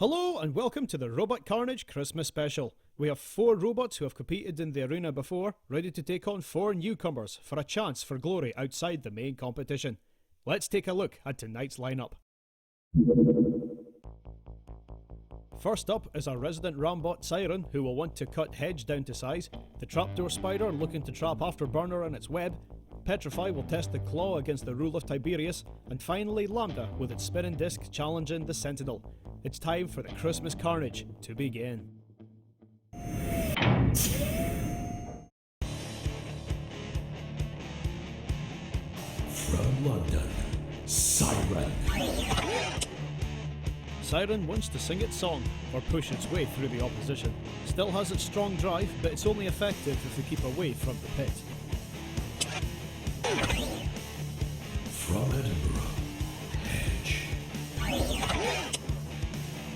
Hello and welcome to the Robot Carnage Christmas special. We have 4 robots who have competed in the arena before, ready to take on 4 newcomers for a chance for glory outside the main competition. Let's take a look at tonight's lineup. First up is our resident Robot Siren, who will want to cut Hedge down to size, the Trapdoor Spider looking to trap Afterburner in its web, Petrify will test the Claw against the Rule of Tiberius, and finally Lambda with its spinning disc challenging the Sentinel. It's time for the Christmas carnage to begin. From London, Siren. Siren wants to sing its song, or push its way through the opposition. Still has its strong drive, but it's only effective if we keep away from the pit. From Edinburgh, Hedge.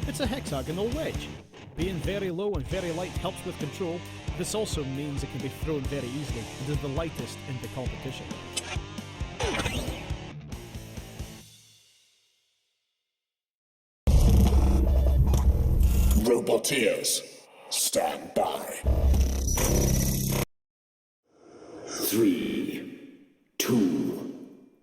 It's a hexagonal wedge. Being very low and very light helps with control. This also means it can be thrown very easily and is the lightest in the competition. Roboteers, stand by. 3, 2,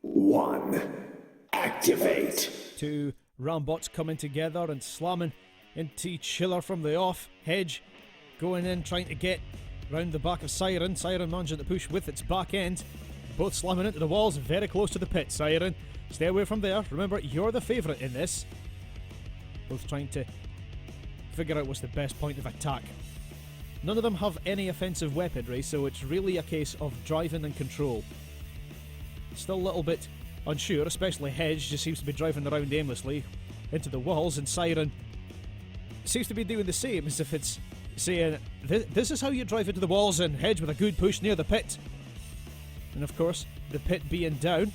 1, activate. 2 Rambots coming together and slamming into each other from the off. Hedge going in, trying to get round the back of Siren. Siren managing to push with its back end. Both slamming into the walls, very close to the pit. Siren, stay away from there. Remember, you're the favourite in this. Both trying to figure out what's the best point of attack. None of them have any offensive weaponry, so it's really a case of driving and control. Still a little bit unsure, especially Hedge just seems to be driving around aimlessly into the walls, and Siren seems to be doing the same, as if it's saying, this is how you drive into the walls, and Hedge with a good push near the pit. And of course, the pit being down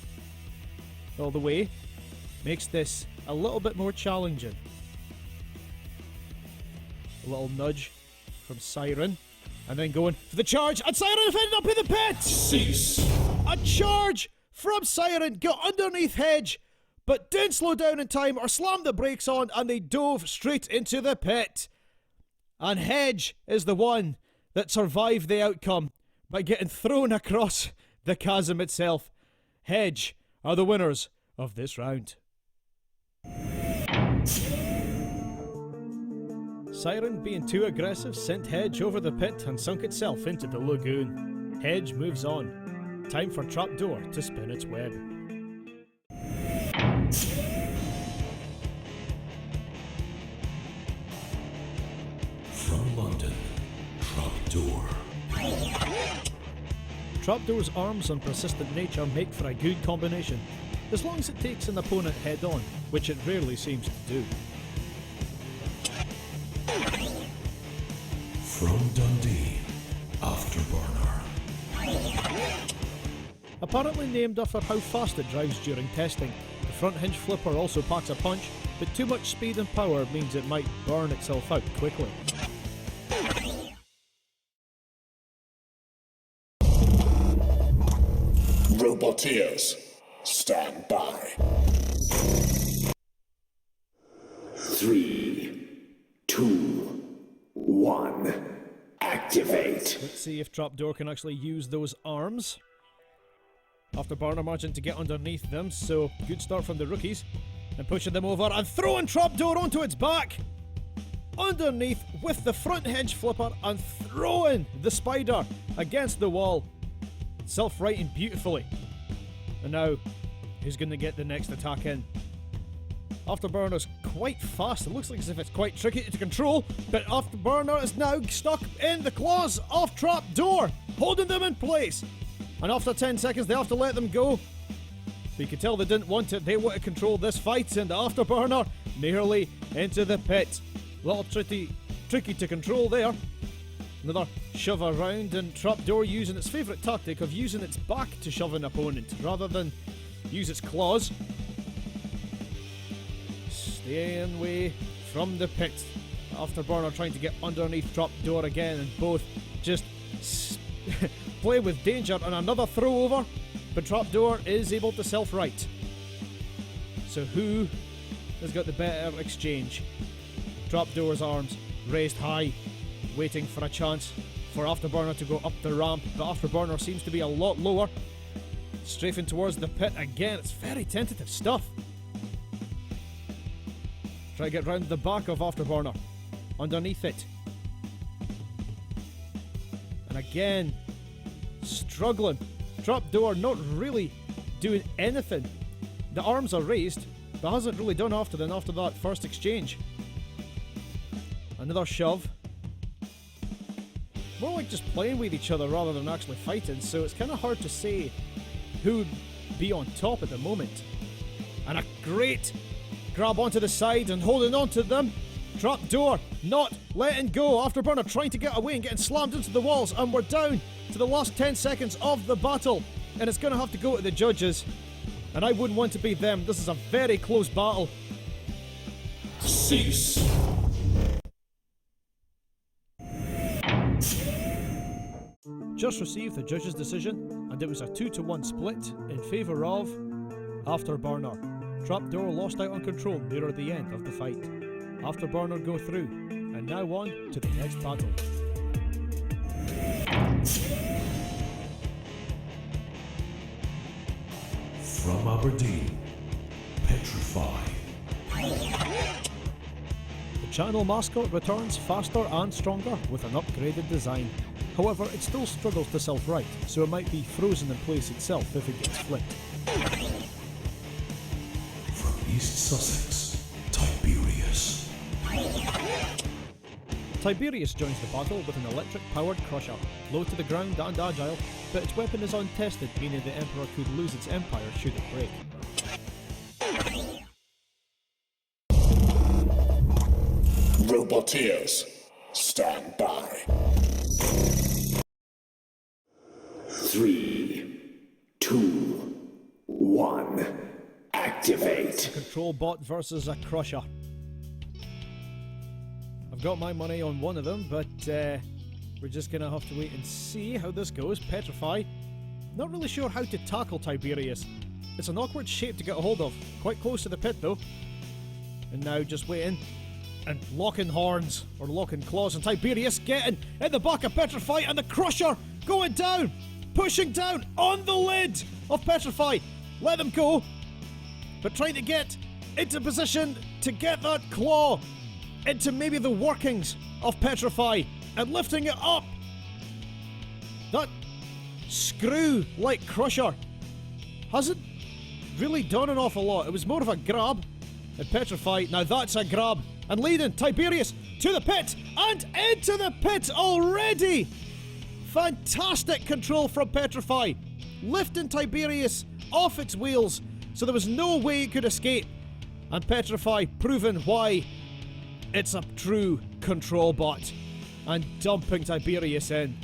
all the way makes this a little bit more challenging. A little nudge from Siren, and then going for the charge, and Siren have ended up in the pit! Cease. A charge from Siren got underneath Hedge, but didn't slow down in time or slam the brakes on, and they dove straight into the pit. And Hedge is the one that survived the outcome by getting thrown across the chasm itself. Hedge are the winners of this round. Siren, being too aggressive, sent Hedge over the pit and sunk itself into the lagoon. Hedge moves on. Time for Trapdoor to spin its web. From London, Trapdoor. Trapdoor's arms and persistent nature make for a good combination, as long as it takes an opponent head on, which it rarely seems to do. From Dundee, Afterburner. Apparently named after how fast it drives during testing, the front hinge flipper also packs a punch, but too much speed and power means it might burn itself out quickly. Roboteers, stand by. 3, 2, 1, activate. Let's see if Trapdoor can actually use those arms. Afterburner marching to get underneath them, so good start from the rookies. And pushing them over and throwing Trapdoor onto its back. Underneath with the front hinge flipper and throwing the spider against the wall. Self-righting beautifully. And now, who's going to get the next attack in? Afterburner's quite fast. It looks like as if it's quite tricky to control, but Afterburner is now stuck in the claws of Trapdoor, holding them in place. And after 10 seconds, they have to let them go. But you can tell they didn't want it. They want to control this fight, and the Afterburner nearly into the pit. A little tricky to control there. Another shove around, and Trapdoor using its favourite tactic of using its back to shove an opponent rather than use its claws. Staying away from the pit. Afterburner trying to get underneath Trapdoor again, and both just play with danger, and another throw over, but Trapdoor is able to self-right. So who has got the better exchange? Trapdoor's arms raised high, waiting for a chance for Afterburner to go up the ramp, but Afterburner seems to be a lot lower. Strafing towards the pit again. It's very tentative stuff. Try to get round the back of Afterburner, underneath it. And again, struggling. Trapdoor not really doing anything. The arms are raised, but hasn't really done after that first exchange. Another shove. More like just playing with each other rather than actually fighting, so it's kind of hard to say who would be on top at the moment. And a great grab onto the side and holding on to them. Trapdoor not letting go. Afterburner trying to get away and getting slammed into the walls, and we're down to the last 10 seconds of the battle, and it's going to have to go to the judges, and I wouldn't want to be them. This is a very close battle. Cease. Just received the judge's decision, and it was a 2-to-1 split in favour of Afterburner. Trapdoor lost out on control near the end of the fight. Afterburner go through, and now on to the next battle. From Aberdeen, Petrify. The channel mascot returns faster and stronger with an upgraded design. However, it still struggles to self-right, so it might be frozen in place itself if it gets flipped. From East Sussex, Tiberius. Tiberius joins the battle with an electric-powered crusher, low to the ground and agile, but its weapon is untested, meaning the Emperor could lose its empire should it break. Roboteers, stand by. 3, 2, 1, activate. Control bot versus a crusher. I've got my money on one of them, but we're just gonna have to wait and see how this goes. Petrify. Not really sure how to tackle Tiberius. It's an awkward shape to get a hold of. Quite close to the pit though. And now just waiting and locking horns or locking claws, and Tiberius getting in the back of Petrify, and the crusher going down, pushing down on the lid of Petrify. Let them go, but trying to get into position to get that claw into maybe the workings of Petrify and lifting it up. That screw-like crusher hasn't really done an awful lot. It was more of a grab, and Petrify, now that's a grab, and leading Tiberius to the pit and into the pit already. Fantastic control from Petrify, lifting Tiberius off its wheels so there was no way it could escape, and Petrify proving why it's a true control bot and dumping Tiberius in.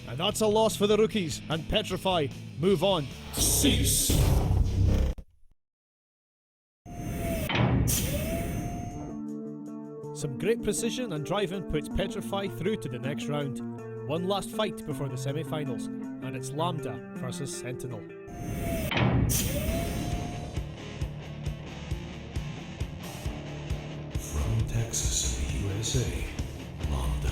And that's a loss for the rookies, and Petrify move on. Cease. Some great precision and driving puts Petrify through to the next round. One last fight before the semi-finals, and it's Lambda versus Sentinel. From Texas, USA, Lambda.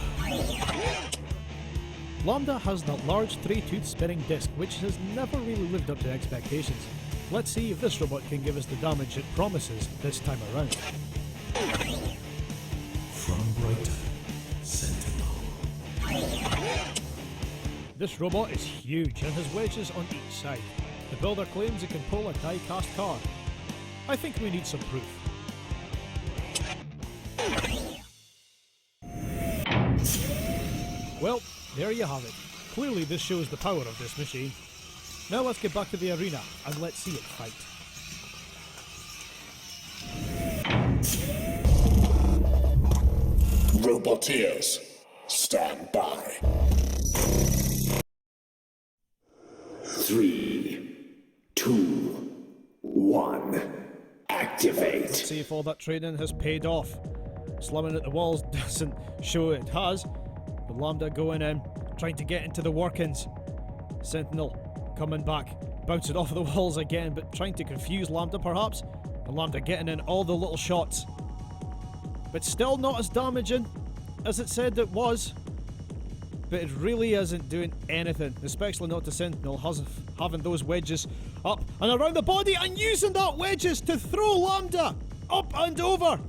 Lambda has that large 3-tooth spinning disc, which has never really lived up to expectations. Let's see if this robot can give us the damage it promises this time around. From Brighton, Sentinel. This robot is huge and has wedges on each side. The builder claims it can pull a die-cast car. I think we need some proof. Well, there you have it. Clearly this shows the power of this machine. Now let's get back to the arena and let's see it fight. Roboteers, stand by. 3, 2, 1, activate. Let's see if all that training has paid off. Slumming at the walls doesn't show it has. But Lambda going in, trying to get into the workings. Sentinel coming back, bouncing off the walls again, but trying to confuse Lambda perhaps. And Lambda getting in all the little shots. but still not as damaging as it said it was. But it really isn't doing anything, especially not to Sentinel, having those wedges up and around the body and using that wedges to throw Lambda up and over.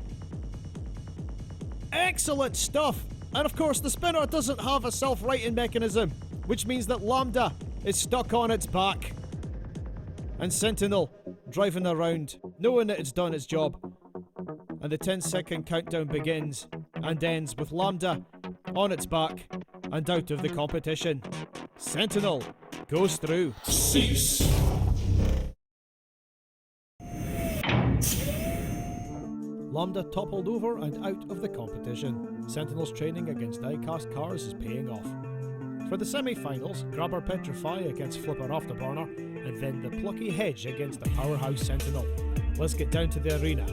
Excellent stuff. And of course, the spinner doesn't have a self-righting mechanism, which means that Lambda is stuck on its back. And Sentinel driving around, knowing that it's done its job. And the 10-second countdown begins and ends with Lambda on its back and out of the competition. Sentinel goes through. Cease. Lambda toppled over and out of the competition. Sentinel's training against die-cast cars is paying off. For the semi-finals, Grabber Petrify against Flipper Afterburner, and then the plucky Hedge against the powerhouse Sentinel. Let's get down to the arena.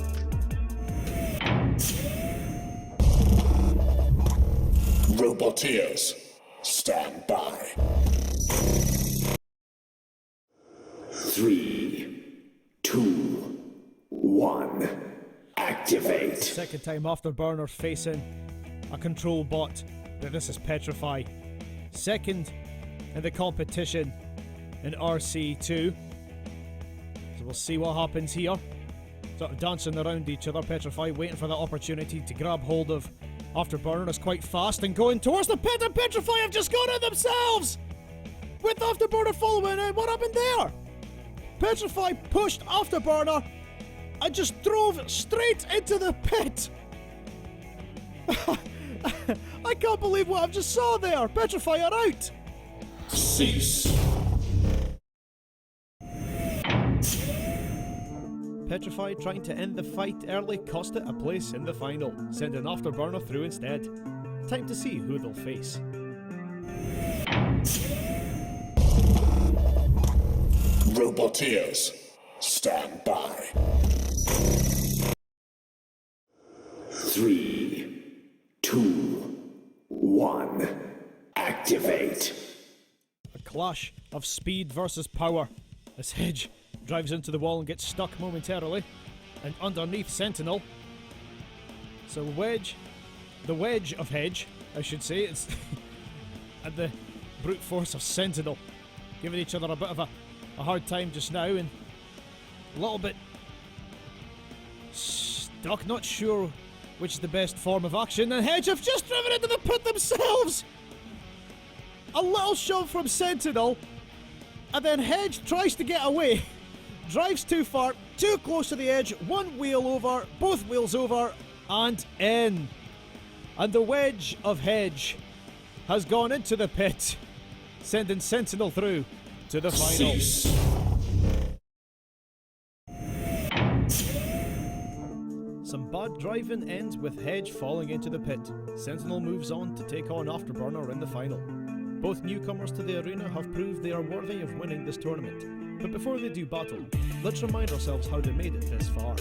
Roboteers, stand by. 3, 2, 1, activate. Second time Afterburner facing a control bot, but this is Petrify. Second in the competition in RC2. So we'll see what happens here. Sort of dancing around each other, Petrify waiting for the opportunity to grab hold of Afterburner. Is quite fast and going towards the pit, and Petrify have just got it themselves! With Afterburner following in, what happened there? Petrify pushed Afterburner and just drove straight into the pit! I can't believe what I've just saw there! Petrify are out! Cease. Petrify trying to end the fight early cost it a place in the final, sending Afterburner through instead. Time to see who they'll face. Roboteers, stand by. 3, 2, 1, activate. A clash of speed versus power as Hedge drives into the wall and gets stuck momentarily, and underneath Sentinel. So the wedge of Hedge, I should say, it's and the brute force of Sentinel giving each other a bit of a hard time just now, and a little bit stuck, not sure which is the best form of action, and Hedge have just driven into the pit themselves! A little shove from Sentinel, and then Hedge tries to get away, drives too far, too close to the edge, one wheel over, both wheels over, and in. And the wedge of Hedge has gone into the pit, sending Sentinel through to the final. Cease. Some bad driving ends with Hedge falling into the pit. Sentinel moves on to take on Afterburner in the final. Both newcomers to the arena have proved they are worthy of winning this tournament. But before they do battle, let's remind ourselves how they made it this far.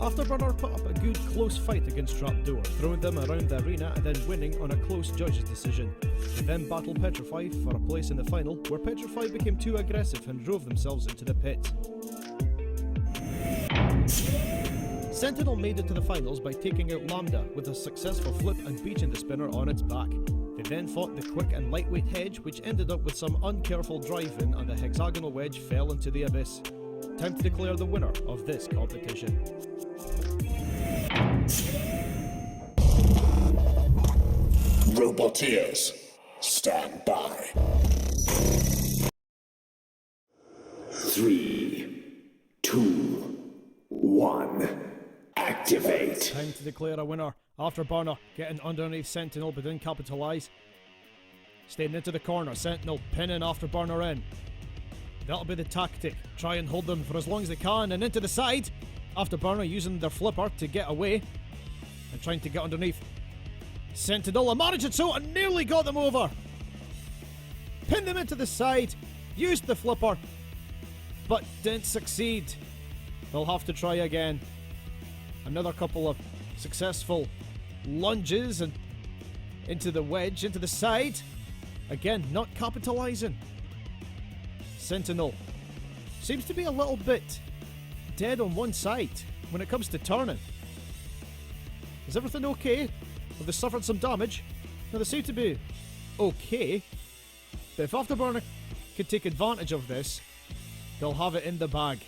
Afterburner put up a good close fight against Trapdoor, throwing them around the arena and then winning on a close judge's decision. They then battled Petrify for a place in the final, where Petrify became too aggressive and drove themselves into the pit. Sentinel made it to the finals by taking out Lambda with a successful flip and beaching the spinner on its back. They then fought the quick and lightweight Hedge, which ended up with some uncareful driving, and the hexagonal wedge fell into the abyss. Time to declare the winner of this competition. Roboteers, stand by. 3, 2, 1, activate. Time to declare a winner. Afterburner getting underneath Sentinel but didn't capitalise. Staying into the corner, Sentinel pinning Afterburner in. That'll be the tactic. Try and hold them for as long as they can, and into the side. Afterburner using their flipper to get away and trying to get underneath Sentinel, and managed it so and nearly got them over. Pinned them into the side, used the flipper, but didn't succeed. They'll have to try again. Another couple of successful lunges and into the wedge, into the side. Again, not capitalising. Sentinel seems to be a little bit dead on one side. when it comes to turning. Is everything okay? Have they suffered some damage? Now they seem to be okay, but if Afterburner could take advantage of this, they'll have it in the bag.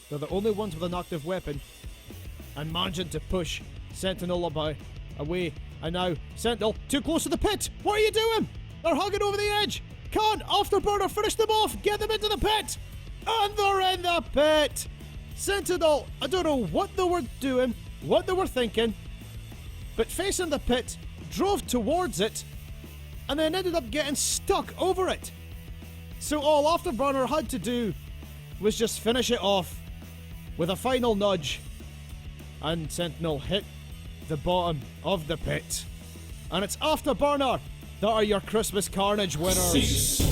They're the only ones with an active weapon, and managing to push Sentinel away. And now, Sentinel, too close to the pit! What are you doing? They're hugging over the edge! Can't Afterburner finish them off! Get them into the pit! And they're in the pit! Sentinel, I don't know what they were doing, what they were thinking, but facing the pit, drove towards it, and then ended up getting stuck over it. So all Afterburner had to do was just finish it off with a final nudge, and Sentinel hit the bottom of the pit. And it's Afterburner that are your Christmas Carnage winners. Cease.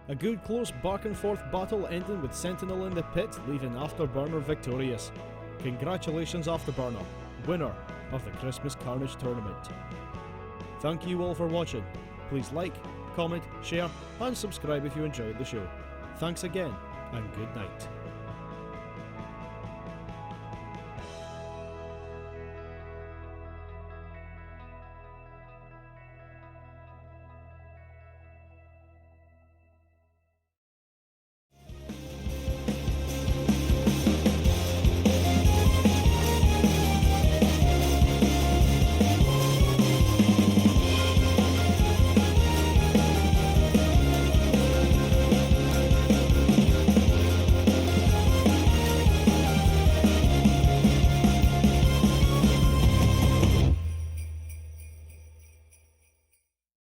A good close back and forth battle ending with Sentinel in the pit, leaving Afterburner victorious. Congratulations Afterburner, winner of the Christmas Carnage tournament. Thank you all for watching. Please like, comment, share and subscribe if you enjoyed the show. Thanks again and good night.